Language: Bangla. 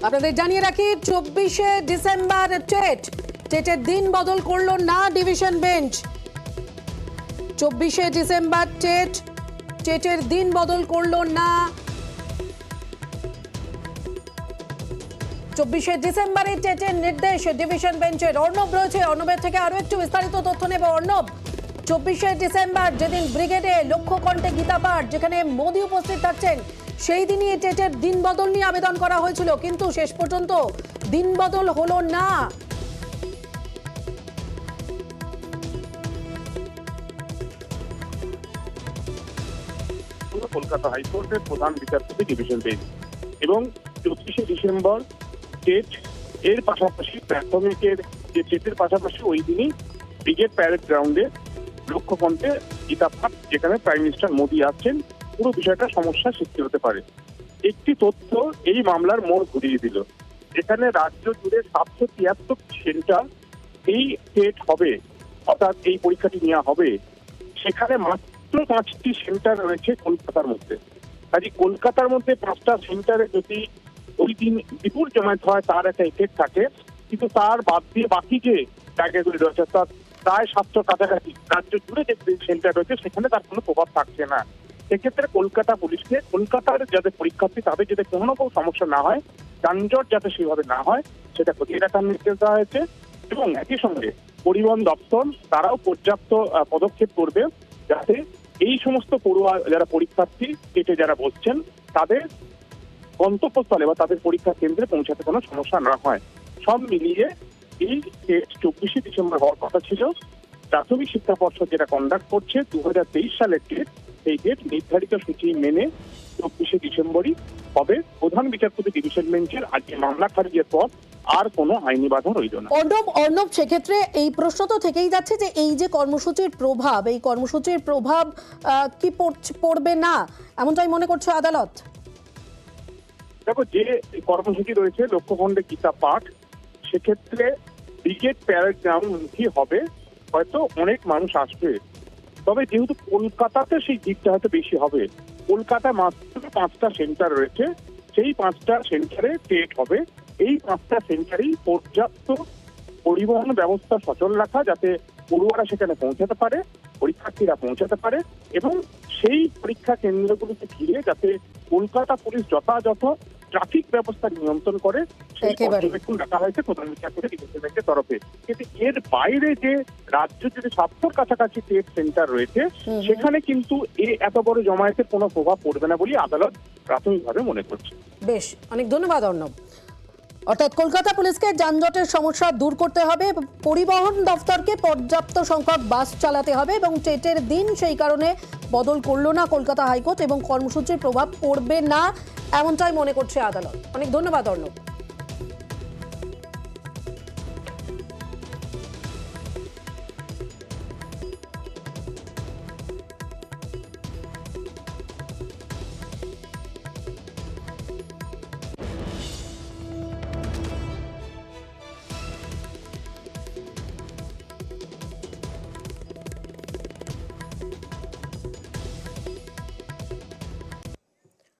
আপনাদের জানিয়ে রাখি 24শে ডিসেম্বর টেটের দিন বদল করলো না ডিভিশন বেঞ্চ। 24শে ডিসেম্বর টেটের দিন বদল করলো না। 24শে ডিসেম্বরে টেটের নির্দেশ ডিভিশন বেঞ্চের। অর্ণব রয়েছে, অর্ণবের থেকে আরো একটু বিস্তারিত তথ্য নেব। অর্ণব, 24শে ডিসেম্বর যেদিন ব্রিগেডে লক্ষ্যকণ্ঠে গীতাপাঠ, যেখানে মোদি উপস্থিত থাকছেন, সেই দিনই টেটের দিন বদল নিয়ে আবেদন করা হয়েছিল, কিন্তু শেষ পর্যন্ত দিন বদল হলো না। কলকাতা হাইকোর্টের প্রধান বিচারপতি ডিভিশন বেঞ্চ এবং 24শে ডিসেম্বর টেট এর পাশাপাশি প্রাথমিকের যে টেটের পাশাপাশি ওই দিনই ব্রিগেড প্যারেড গ্রাউন্ডে লক্ষ্যকণ্ঠে গীতাপাঠ, যেখানে প্রাইম মিনিস্টার মোদি আসছেন, পুরো বিষয়টা সমস্যা সৃষ্টি হতে পারে। একটি তথ্য এই মামলার মোড় ঘুরিয়ে দিল। যেখানে রাজ্য জুড়ে 773 সেন্টার এই টেট হবে, অর্থাৎ এই পরীক্ষাটি নেওয়া হবে, সেখানে মাত্র 5টি সেন্টার রয়েছে কলকাতার মধ্যে। কাজে কলকাতার মধ্যে 5টা সেন্টারে যদি ওই দিন বিপুল জমায়েত হয় তার একটা এফেক্ট থাকে, কিন্তু তার বাদ দিয়ে বাকি যে জায়গাগুলি রয়েছে, অর্থাৎ প্রায় 700 কাছাকাছি রাজ্য জুড়ে যে সেন্টার রয়েছে, সেখানে তার কোনো প্রভাব থাকছে না। সেক্ষেত্রে কলকাতা পুলিশকে কলকাতার যাতে পরীক্ষার্থী তাদের যাতে কোনো সমস্যা না হয়, যানজট যাতে সেভাবে না হয়, সেটা খতিয়ে দেখার নির্দেশ দেওয়া হয়েছে। এবং একই সঙ্গে পরিবহন দপ্তর তারাও পর্যাপ্ত পদক্ষেপ করবে, যাতে এই সমস্ত পড়ুয়া যারা পরীক্ষার্থী কেটে যারা বসছেন, তাদের গন্তব্যস্থলে বা তাদের পরীক্ষা কেন্দ্রে পৌঁছাতে কোনো সমস্যা না হয়। সব মিলিয়ে এই 24শে ডিসেম্বর হওয়ার কথা ছিল। প্রাথমিক শিক্ষা পর্ষদ যেটা কন্ডাক্ট করছে 2023 সালের ডেট, সেই ডেট নির্ধারিত সূচি মেনে 24শে ডিসেম্বরই হবে। প্রধান বিচারপতি ডিভিশন বেঞ্চের আজকে মামলা খারিজের পর আর কোনো আইনি বাধা রইল না। অর্ণব, সেক্ষেত্রে এই প্রশ্ন তো থেকেই যাচ্ছে যে এই যে কর্মসূচির প্রভাব, এই কর্মসূচির প্রভাব কি পড়বে না, এমনটাই মনে করছে আদালত? দেখো, যে কর্মসূচি রয়েছে লক্ষ্যখণ্ডে গীতা পাঠ, সেক্ষেত্রে ব্রিগেড প্যারেড গ্রাউন্ডমুখী হবে, হয়তো অনেক মানুষ আসবে। তবে যেহেতু কলকাতাতে সেই দিকটা হয়তো বেশি হবে, কলকাতা মাত্র 5টা সেন্টার রয়েছে, সেই 5টা সেন্টারে টেট হবে। এই 5টা সেন্টারেই পর্যাপ্ত পরিবহন ব্যবস্থা সচল রাখা, যাতে পড়ুয়ারা সেখানে পৌঁছাতে পারে, পরীক্ষার্থীরা পৌঁছাতে পারে, এবং সেই পরীক্ষা কেন্দ্রগুলিকে ঘিরে যাতে কলকাতা পুলিশ যথাযথ ট্রাফিক ব্যবস্থা নিয়ন্ত্রণ করে, সেই পর্যবেক্ষণ রাখা হয়েছে প্রধান বিচারপতি ডিভিশন বেঞ্চের তরফে। কিন্তু এর বাইরে যে রাজ্য যদি 700 কাছাকাছি টেট সেন্টার রয়েছে, সেখানে কিন্তু এত বড় জমায়েতের কোনো প্রভাব পড়বে না বলে আদালত প্রাথমিকভাবে মনে করছে। বেশ, অনেক ধন্যবাদ অর্ণব। অর্থাৎ কলকাতা পুলিশকে যানজটের সমস্যা দূর করতে হবে, পরিবহন দফতরকে পর্যাপ্ত সংখ্যক বাস চালাতে হবে, এবং টেটের দিন সেই কারণে বদল করলো না কলকাতা হাইকোর্ট, এবং কর্মসূচির প্রভাব পড়বে না এমনটাই মনে করছে আদালত। অনেক ধন্যবাদ অর্ণব।